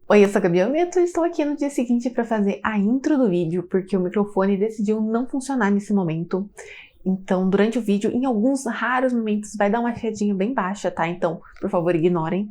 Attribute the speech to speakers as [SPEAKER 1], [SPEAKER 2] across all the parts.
[SPEAKER 1] Oi, eu sou a Gabi Almeto e estou aqui no dia seguinte para fazer a intro do vídeo, porque o microfone decidiu não funcionar nesse momento. Então, durante o vídeo, em alguns raros momentos, vai dar uma chiadinha bem baixa, tá? Então, por favor, ignorem.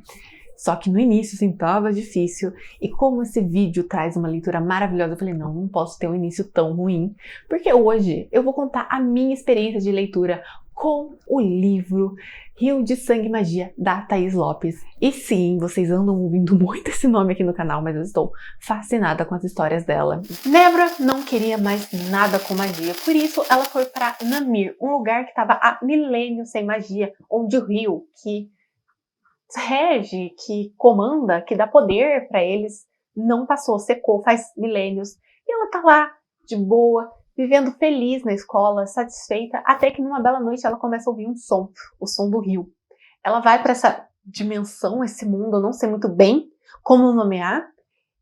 [SPEAKER 1] Só que no início, assim, tava difícil. E como esse vídeo traz uma leitura maravilhosa, eu falei, não posso ter um início tão ruim. Porque hoje eu vou contar a minha experiência de leitura com o livro Rio de Sangue e Magia, da Thaís Lopes. E sim, vocês andam ouvindo muito esse nome aqui no canal, mas eu estou fascinada com as histórias dela. Nebra não queria mais nada com magia, por isso ela foi para Namir, um lugar que estava há milênios sem magia, onde o rio, que rege, que comanda, que dá poder para eles, não passou, secou faz milênios. E ela tá lá, de boa, vivendo feliz na escola, satisfeita, até que numa bela noite ela começa a ouvir um som, o som do rio. Ela vai para essa dimensão, esse mundo, eu não sei muito bem como nomear,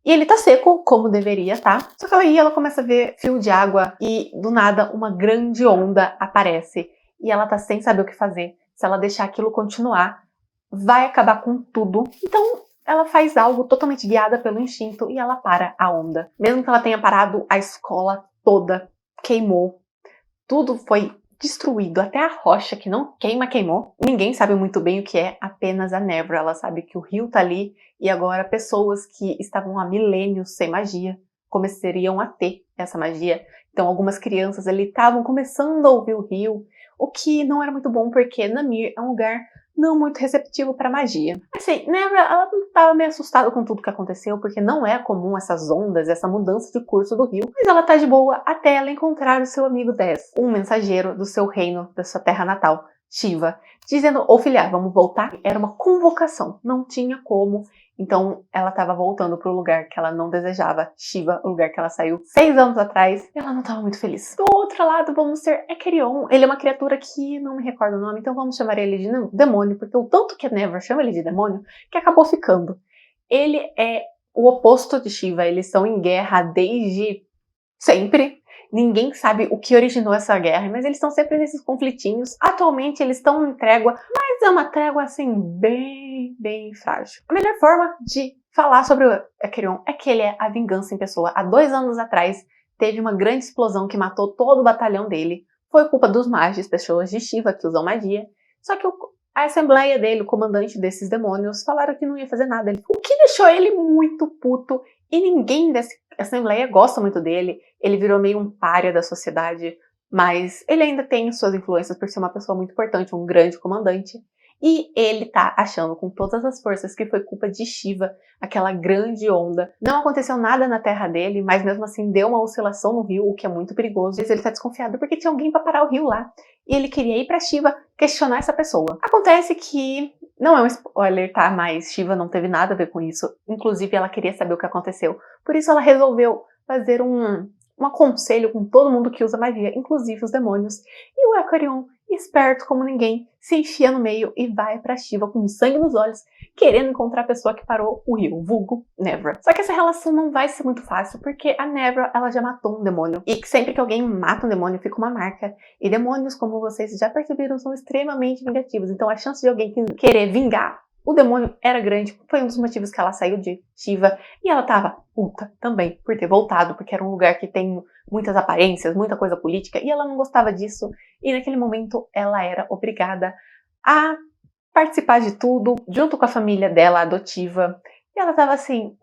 [SPEAKER 1] e ele tá seco, como deveria, tá? Só que aí ela começa a ver fio de água e, do nada, uma grande onda aparece. E ela tá sem saber o que fazer. Se ela deixar aquilo continuar, vai acabar com tudo. Então, ela faz algo totalmente guiada pelo instinto e ela para a onda. Mesmo que ela tenha parado, a escola toda queimou. Tudo foi destruído, até a rocha que não queima, queimou. Ninguém sabe muito bem o que é, apenas a Nebra. Ela sabe que o rio tá ali e agora pessoas que estavam há milênios sem magia começariam a ter essa magia. Então algumas crianças ali estavam começando a ouvir o rio, o que não era muito bom porque Namir é um lugar não muito receptivo para magia. Assim, Nebra, ela estava meio assustada com tudo que aconteceu, porque não é comum essas ondas, essa mudança de curso do rio, mas ela tá de boa até ela encontrar o seu amigo Dez, um mensageiro do seu reino, da sua terra natal, Shiva, dizendo, ô filha, vamos voltar? Era uma convocação, não tinha como. Então, ela estava voltando para o lugar que ela não desejava, Shiva, o lugar que ela saiu 6 anos atrás, e ela não estava muito feliz. Do outro lado, vamos ter Ekerion. Ele é uma criatura que não me recordo o nome, então vamos chamar ele de demônio, porque o tanto que a Never chama ele de demônio, que acabou ficando. Ele é o oposto de Shiva, eles estão em guerra desde sempre. Ninguém sabe o que originou essa guerra, mas eles estão sempre nesses conflitinhos. Atualmente eles estão em trégua, mas é uma trégua assim bem frágil. A melhor forma de falar sobre o Ekerion é que ele é a vingança em pessoa. Há 2 anos atrás teve uma grande explosão que matou todo o batalhão dele. Foi culpa dos magos, pessoas de Shiva que usam magia. Só que a assembleia dele, o comandante desses demônios, falaram que não ia fazer nada. O que deixou ele muito puto. E ninguém dessa assembleia gosta muito dele. Ele virou meio um pária da sociedade. Mas ele ainda tem suas influências por ser uma pessoa muito importante, um grande comandante. E ele tá achando com todas as forças que foi culpa de Shiva, aquela grande onda. Não aconteceu nada na terra dele, mas mesmo assim deu uma oscilação no rio, o que é muito perigoso. Ele tá desconfiado porque tinha alguém pra parar o rio lá. E ele queria ir pra Shiva questionar essa pessoa. Acontece que não é um spoiler, tá? Mas Shiva não teve nada a ver com isso. Inclusive, ela queria saber o que aconteceu. Por isso, ela resolveu fazer um aconselho com todo mundo que usa magia, inclusive os demônios. E o Ekerion, esperto como ninguém, se enfia no meio e vai pra Shiva com sangue nos olhos, querendo encontrar a pessoa que parou o rio, vulgo Nebra. Só que essa relação não vai ser muito fácil, porque a Nebra, ela já matou um demônio. E que sempre que alguém mata um demônio, fica uma marca. E demônios, como vocês já perceberam, são extremamente vingativos. Então a chance de alguém querer vingar o demônio era grande, foi um dos motivos que ela saiu de Shiva. E ela tava puta também por ter voltado, porque era um lugar que tem muitas aparências, muita coisa política, e ela não gostava disso. E naquele momento ela era obrigada a participar de tudo, junto com a família dela adotiva. E ela tava assim,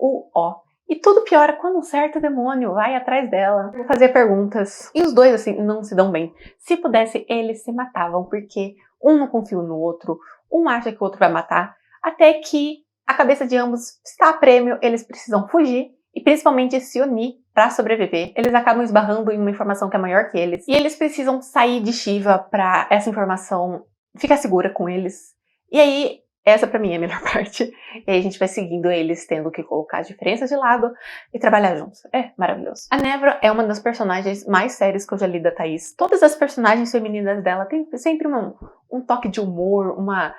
[SPEAKER 1] E tudo piora quando um certo demônio vai atrás dela, fazer perguntas. E os dois, assim, não se dão bem. Se pudesse, eles se matavam, porque um não confia no outro, um acha que o outro vai matar, até que a cabeça de ambos está a prêmio, eles precisam fugir e principalmente se unir para sobreviver. Eles acabam esbarrando em uma informação que é maior que eles. E eles precisam sair de Shiva para essa informação ficar segura com eles. E aí, essa pra mim é a melhor parte. E aí a gente vai seguindo eles, tendo que colocar as diferenças de lado e trabalhar juntos. É maravilhoso. A Nebra é uma das personagens mais sérias que eu já li da Thaís. Todas as personagens femininas dela têm sempre um toque de humor, uma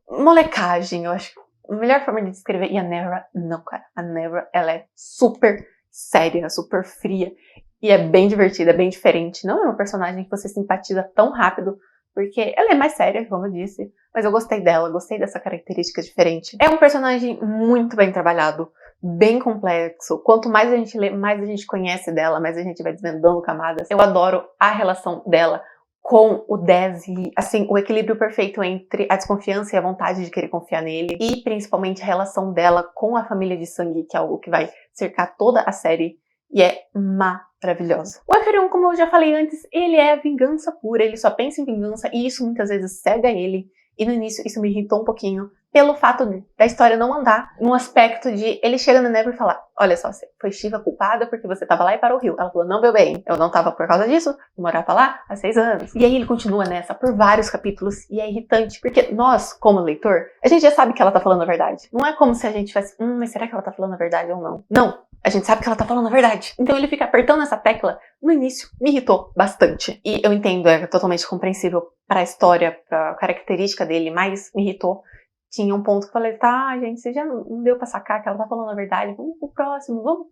[SPEAKER 1] molecagem, eu acho. A melhor forma de descrever. E a Nebra, não, cara. A Nebra, ela é super séria, super fria. E é bem divertida, é bem diferente. Não é uma personagem que você simpatiza tão rápido, porque ela é mais séria, como eu disse. Mas eu gostei dela, gostei dessa característica diferente. É um personagem muito bem trabalhado. bem complexo. Quanto mais a gente lê, mais a gente conhece dela, mais a gente vai desvendando camadas. Eu adoro a relação dela com o Dez e, assim, o equilíbrio perfeito entre a desconfiança e a vontade de querer confiar nele, e principalmente a relação dela com a família de sangue, que é algo que vai cercar toda a série, e é maravilhosa. O Eucarion, como eu já falei antes, ele é vingança pura, ele só pensa em vingança, e isso muitas vezes cega ele, e no início isso me irritou um pouquinho, pelo fato da história não andar num aspecto de ele chega na Never e falar: olha só, foi Shiva culpada porque você tava lá e parou o rio. Ela falou: não, meu bem, eu não tava por causa disso, eu morava lá há 6 anos. E aí ele continua nessa por vários capítulos e é irritante, porque nós, como leitor, a gente já sabe que ela tá falando a verdade. Não é como se a gente tivesse, mas será que ela tá falando a verdade ou não? Não, a gente sabe que ela tá falando a verdade. Então ele fica apertando essa tecla, no início me irritou bastante. E eu entendo, é totalmente compreensível pra história, pra característica dele, mas me irritou. Tinha um ponto que eu falei: tá, gente, você já não deu pra sacar que ela tá falando a verdade, vamos pro próximo, vamos.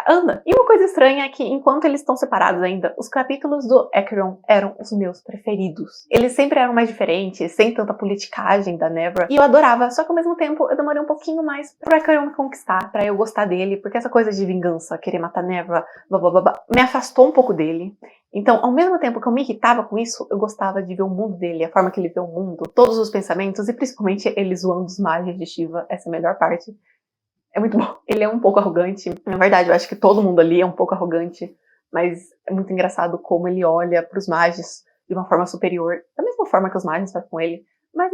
[SPEAKER 1] Anda. E uma coisa estranha é que, enquanto eles estão separados ainda, os capítulos do Eucarion eram os meus preferidos. Eles sempre eram mais diferentes, sem tanta politicagem da Nebra, e eu adorava, só que ao mesmo tempo eu demorei um pouquinho mais pro Eucarion me conquistar, pra eu gostar dele, porque essa coisa de vingança, querer matar Nebra, me afastou um pouco dele. Então, ao mesmo tempo que eu me irritava com isso, eu gostava de ver o mundo dele, a forma que ele vê o mundo, todos os pensamentos, e principalmente ele zoando os mages de Shiva, essa é a melhor parte. É muito bom. Ele é um pouco arrogante. Na verdade, eu acho que todo mundo ali é um pouco arrogante, mas é muito engraçado como ele olha pros mages de uma forma superior, da mesma forma que os mages fazem com ele, mas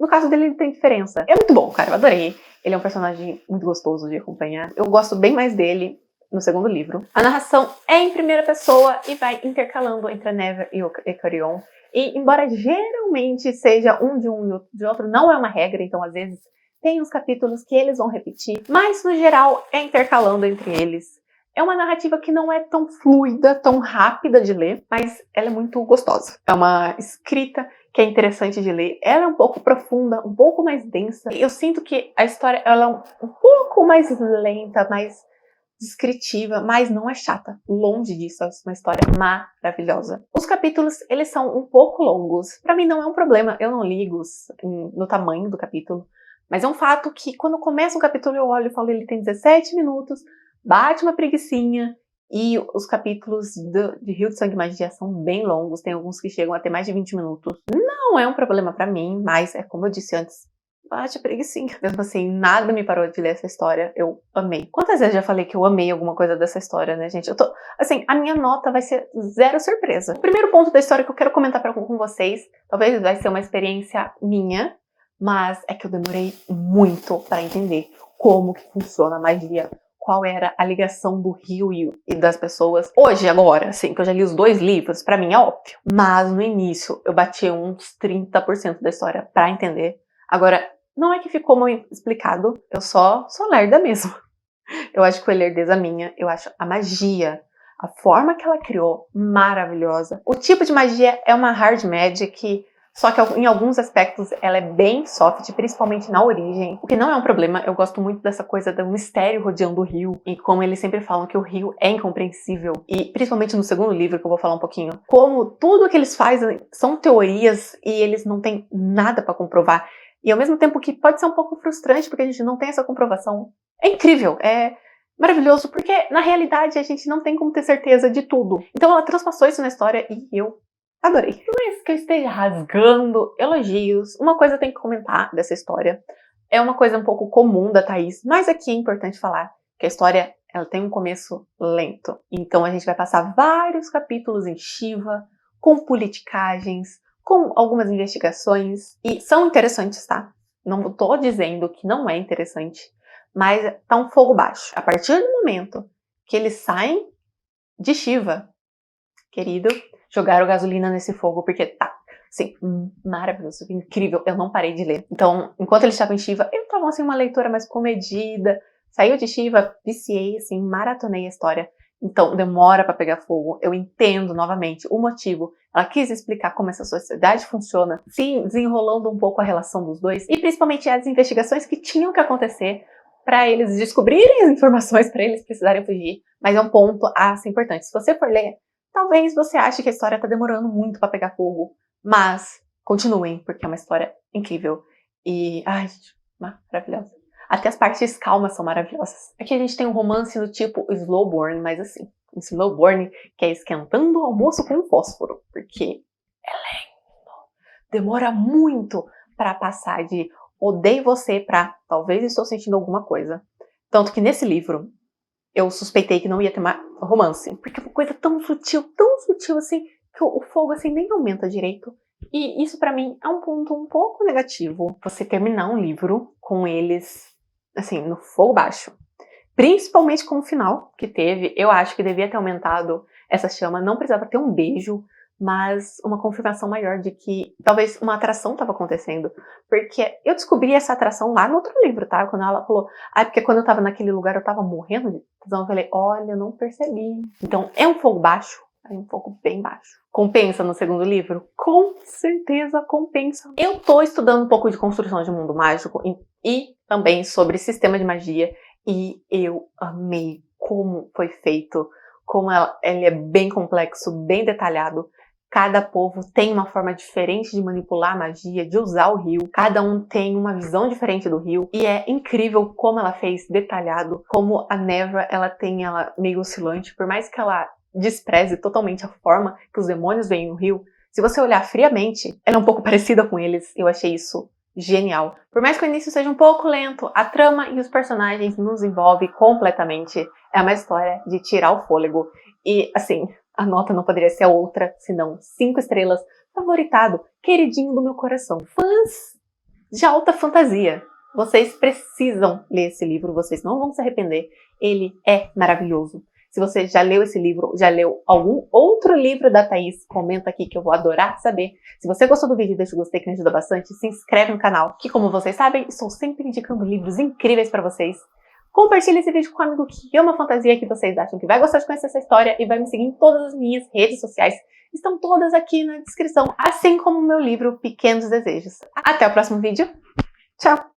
[SPEAKER 1] no caso dele ele tem diferença. É muito bom, cara, eu adorei. Ele é um personagem muito gostoso de acompanhar. Eu gosto bem mais dele no segundo livro. A narração é em primeira pessoa e vai intercalando entre a Never e o Eucarion. E embora geralmente seja um e outro de outro, não é uma regra, então às vezes tem uns capítulos que eles vão repetir, mas no geral é intercalando entre eles. É uma narrativa que não é tão fluida, tão rápida de ler, mas ela é muito gostosa. É uma escrita que é interessante de ler. Ela é um pouco profunda, um pouco mais densa. Eu sinto que a história ela é um pouco mais lenta, mais descritiva, mas não é chata. Longe disso, é uma história maravilhosa. Os capítulos, eles são um pouco longos. Pra mim não é um problema, eu não ligo no tamanho do capítulo. Mas é um fato que quando começa um capítulo eu olho e falo: ele tem 17 minutos, bate uma preguicinha, e os capítulos de Rio de Sangue e Magia são bem longos, tem alguns que chegam a ter mais de 20 minutos. Não é um problema pra mim, mas é como eu disse antes, bate a preguicinha. Mesmo assim, nada me parou de ler essa história, eu amei. Quantas vezes eu já falei que eu amei alguma coisa dessa história, né, gente? Assim, a minha nota vai ser 0 surpresa. O primeiro ponto da história que eu quero comentar com vocês, talvez vai ser uma experiência minha, mas é que eu demorei muito para entender como que funciona a magia, qual era a ligação do rio e das pessoas. Hoje, agora, assim, que eu já li os 2 livros, pra mim é óbvio. Mas no início, eu bati uns 30% da história pra entender. Agora, não é que ficou mal explicado, eu sou lerda mesmo. Eu acho que foi lerdeza minha, eu acho a magia, a forma que ela criou, maravilhosa. O tipo de magia é uma hard magic, só que em alguns aspectos ela é bem soft, principalmente na origem, o que não é um problema. Eu gosto muito dessa coisa do mistério rodeando o rio, e como eles sempre falam que o rio é incompreensível, e principalmente no segundo livro, que eu vou falar um pouquinho, como tudo que eles fazem são teorias e eles não têm nada pra comprovar, e ao mesmo tempo que pode ser um pouco frustrante porque a gente não tem essa comprovação. É incrível, é maravilhoso, porque na realidade a gente não tem como ter certeza de tudo. Então ela transpassou isso na história e eu adorei. Por mais que eu esteja rasgando elogios, uma coisa eu tenho que comentar dessa história. É uma coisa um pouco comum da Thaís, mas aqui é importante falar que a história ela tem um começo lento. Então a gente vai passar vários capítulos em Shiva, com politicagens, com algumas investigações, e são interessantes, tá? Não tô dizendo que não é interessante, mas tá um fogo baixo. A partir do momento que eles saem de Shiva, querido, jogaram gasolina nesse fogo, porque tá, assim, maravilhoso, incrível, eu não parei de ler. Então, enquanto eles estavam em Shiva, eu tava, assim, uma leitura mais comedida, saiu de Shiva, viciei, assim, maratonei a história. Então, demora pra pegar fogo, eu entendo novamente o motivo. Ela quis explicar como essa sociedade funciona, sim, desenrolando um pouco a relação dos dois, e principalmente as investigações que tinham que acontecer para eles descobrirem as informações, para eles precisarem fugir. Mas é um ponto a ser importante. Se você for ler, talvez você ache que a história tá demorando muito para pegar fogo, mas continuem, porque é uma história incrível. E, ai, gente, maravilhosa. Até as partes calmas são maravilhosas. Aqui a gente tem um romance do tipo slow burn, mas assim, um slow burn que é esquentando o almoço com fósforo, porque é lento, demora muito pra passar de odeio você pra talvez estou sentindo alguma coisa. Tanto que nesse livro eu suspeitei que não ia ter romance, porque é uma coisa tão sutil assim, que o fogo assim nem aumenta direito. E isso pra mim é um ponto um pouco negativo, você terminar um livro com eles, assim, no fogo baixo. Principalmente com o final que teve, eu acho que devia ter aumentado essa chama, não precisava ter um beijo, mas uma confirmação maior de que talvez uma atração estava acontecendo. Porque eu descobri essa atração lá no outro livro, tá? Quando ela falou, porque quando eu tava naquele lugar eu tava morrendo de tesão, eu falei, olha, eu não percebi. Então é um fogo baixo, é um fogo bem baixo. Compensa no segundo livro? Com certeza compensa. Eu tô estudando um pouco de construção de mundo mágico e também sobre sistema de magia, e eu amei como foi feito, como ele é bem complexo, bem detalhado. Cada povo tem uma forma diferente de manipular a magia, de usar o rio. Cada um tem uma visão diferente do rio. E é incrível como ela fez detalhado, como a Nevra, ela tem ela meio oscilante, por mais que ela despreze totalmente a forma que os demônios veem no rio. Se você olhar friamente, ela é um pouco parecida com eles. Eu achei isso genial. Por mais que o início seja um pouco lento, a trama e os personagens nos envolvem completamente. É uma história de tirar o fôlego. E, assim, a nota não poderia ser outra, senão 5 estrelas, favoritado, queridinho do meu coração. Fãs de alta fantasia, vocês precisam ler esse livro, vocês não vão se arrepender. Ele é maravilhoso. Se você já leu esse livro, já leu algum outro livro da Thaís, comenta aqui que eu vou adorar saber. Se você gostou do vídeo, deixa o gostei que me ajuda bastante. Se inscreve no canal, que como vocês sabem, estou sempre indicando livros incríveis para vocês. Compartilhe esse vídeo com um amigo que ama fantasia, que vocês acham que vai gostar de conhecer essa história e vai me seguir em todas as minhas redes sociais. Estão todas aqui na descrição, assim como o meu livro Pequenos Desejos. Até o próximo vídeo. Tchau!